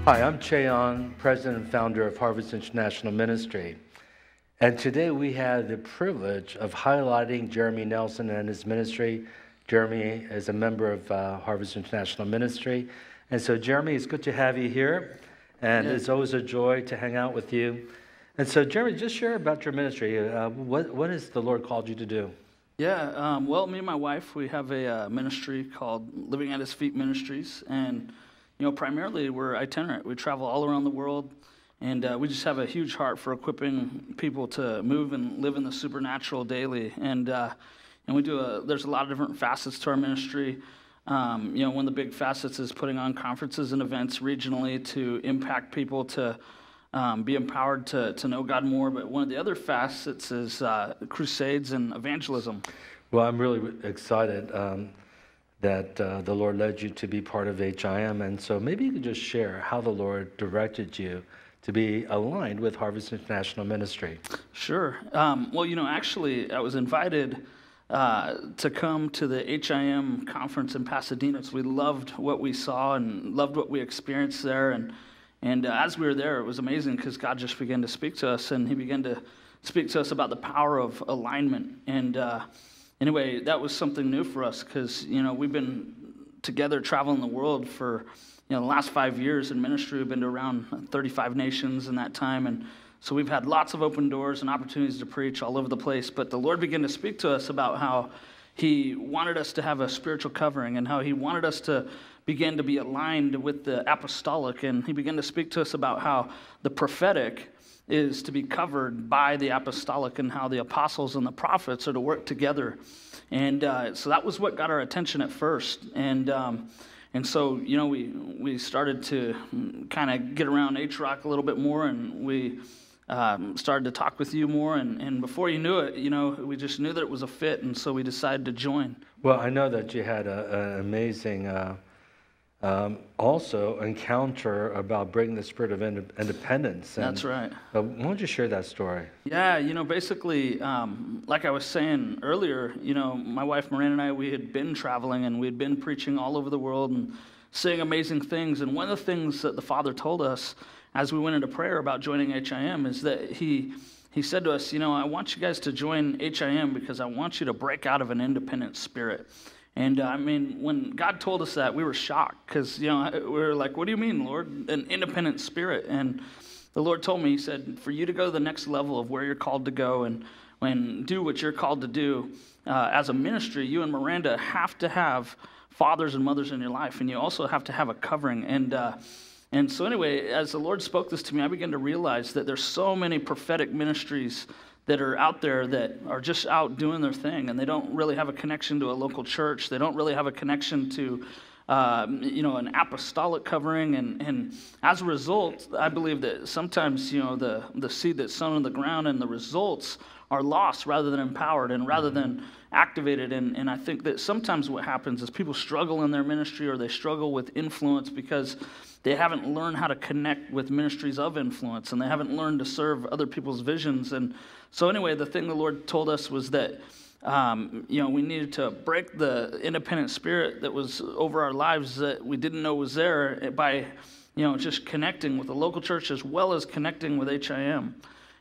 Hi, I'm Cheon, President and founder of Harvest International Ministry. And today we had the privilege of highlighting Jerame Nelson and his ministry. Jerame is a member of Harvest International Ministry. And so, Jerame, it's good to have you here. And it's always a joy to hang out with you. And so, Jerame, just share about your ministry. What has the Lord called you to do? Well, me and my wife, we have a ministry called Living at His Feet Ministries. And primarily we're itinerant. We travel all around the world, and we just have a huge heart for equipping people to move and live in the supernatural daily. And we do there's a lot of different facets to our ministry. One of the big facets is putting on conferences and events regionally to impact people to be empowered to know God more. But one of the other facets is crusades and evangelism. Well, I'm really excited that the Lord led you to be part of HIM. And so maybe you could just share how the Lord directed you to be aligned with Harvest International Ministry. Sure. Actually, I was invited to come to the HIM conference in Pasadena. So we loved what we saw and loved what we experienced there. And as we were there, it was amazing because God just began to speak to us, and He began to speak to us about the power of alignment. And anyway, that was something new for us because, we've been together traveling the world for, the last 5 years in ministry. We've been to around 35 nations in that time. And so we've had lots of open doors and opportunities to preach all over the place. But the Lord began to speak to us about how He wanted us to have a spiritual covering and how He wanted us to begin to be aligned with the apostolic. And He began to speak to us about how the prophetic is to be covered by the apostolic and how the apostles and the prophets are to work together. And so that was what got our attention at first. And so, we started to kind of get around H-Rock a little bit more, and we started to talk with you more. And before you knew it, we just knew that it was a fit, and so we decided to join. Well, I know that you had an amazing also encounter about bringing the spirit of independence. And, that's right. Why don't you share that story? Yeah, basically, like I was saying earlier, my wife Miranda and I, we had been traveling and we had been preaching all over the world and saying amazing things. And one of the things that the Father told us as we went into prayer about joining HIM is that He said to us, I want you guys to join HIM because I want you to break out of an independent spirit. And when God told us that, we were shocked because, we were like, what do you mean, Lord? An independent spirit. And the Lord told me, He said, for you to go to the next level of where you're called to go and do what you're called to do as a ministry, you and Miranda have to have fathers and mothers in your life. And you also have to have a covering. And so anyway, as the Lord spoke this to me, I began to realize that there's so many prophetic ministries that are out there that are just out doing their thing, and they don't really have a connection to a local church. They don't really have a connection to, an apostolic covering. And as a result, I believe that sometimes, the seed that's sown in the ground and the results are lost rather than empowered and rather than activated. And I think that sometimes what happens is people struggle in their ministry or they struggle with influence because they haven't learned how to connect with ministries of influence, and they haven't learned to serve other people's visions. And so anyway, the thing the Lord told us was that, we needed to break the independent spirit that was over our lives that we didn't know was there by, just connecting with the local church as well as connecting with HIM.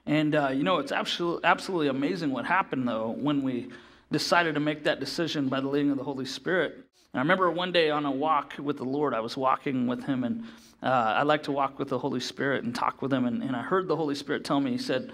And, it's absolutely amazing what happened, though, when we decided to make that decision by the leading of the Holy Spirit. And I remember one day on a walk with the Lord, I was walking with Him, and I like to walk with the Holy Spirit and talk with Him. And I heard the Holy Spirit tell me, He said,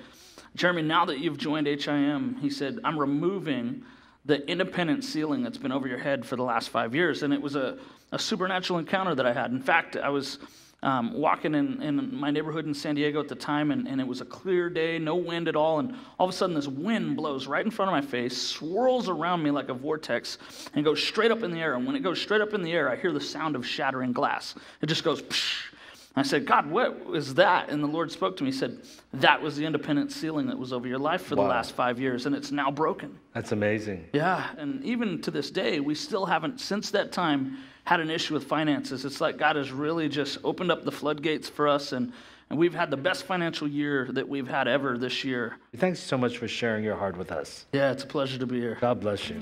Jerame, now that you've joined HIM, He said, I'm removing the independent ceiling that's been over your head for the last 5 years. And it was a supernatural encounter that I had. In fact, I was walking in my neighborhood in San Diego at the time, and it was a clear day, no wind at all, and all of a sudden this wind blows right in front of my face, swirls around me like a vortex, and goes straight up in the air. And when it goes straight up in the air, I hear the sound of shattering glass. It just goes, psh. I said, God, what was that? And the Lord spoke to me. He said, that was the independent ceiling that was over your life for the last 5 years, and it's now broken. That's amazing. Yeah, and even to this day, we still haven't, since that time, had an issue with finances. It's like God has really just opened up the floodgates for us, and we've had the best financial year that we've had ever this year. Thanks so much for sharing your heart with us. Yeah, it's a pleasure to be here. God bless you.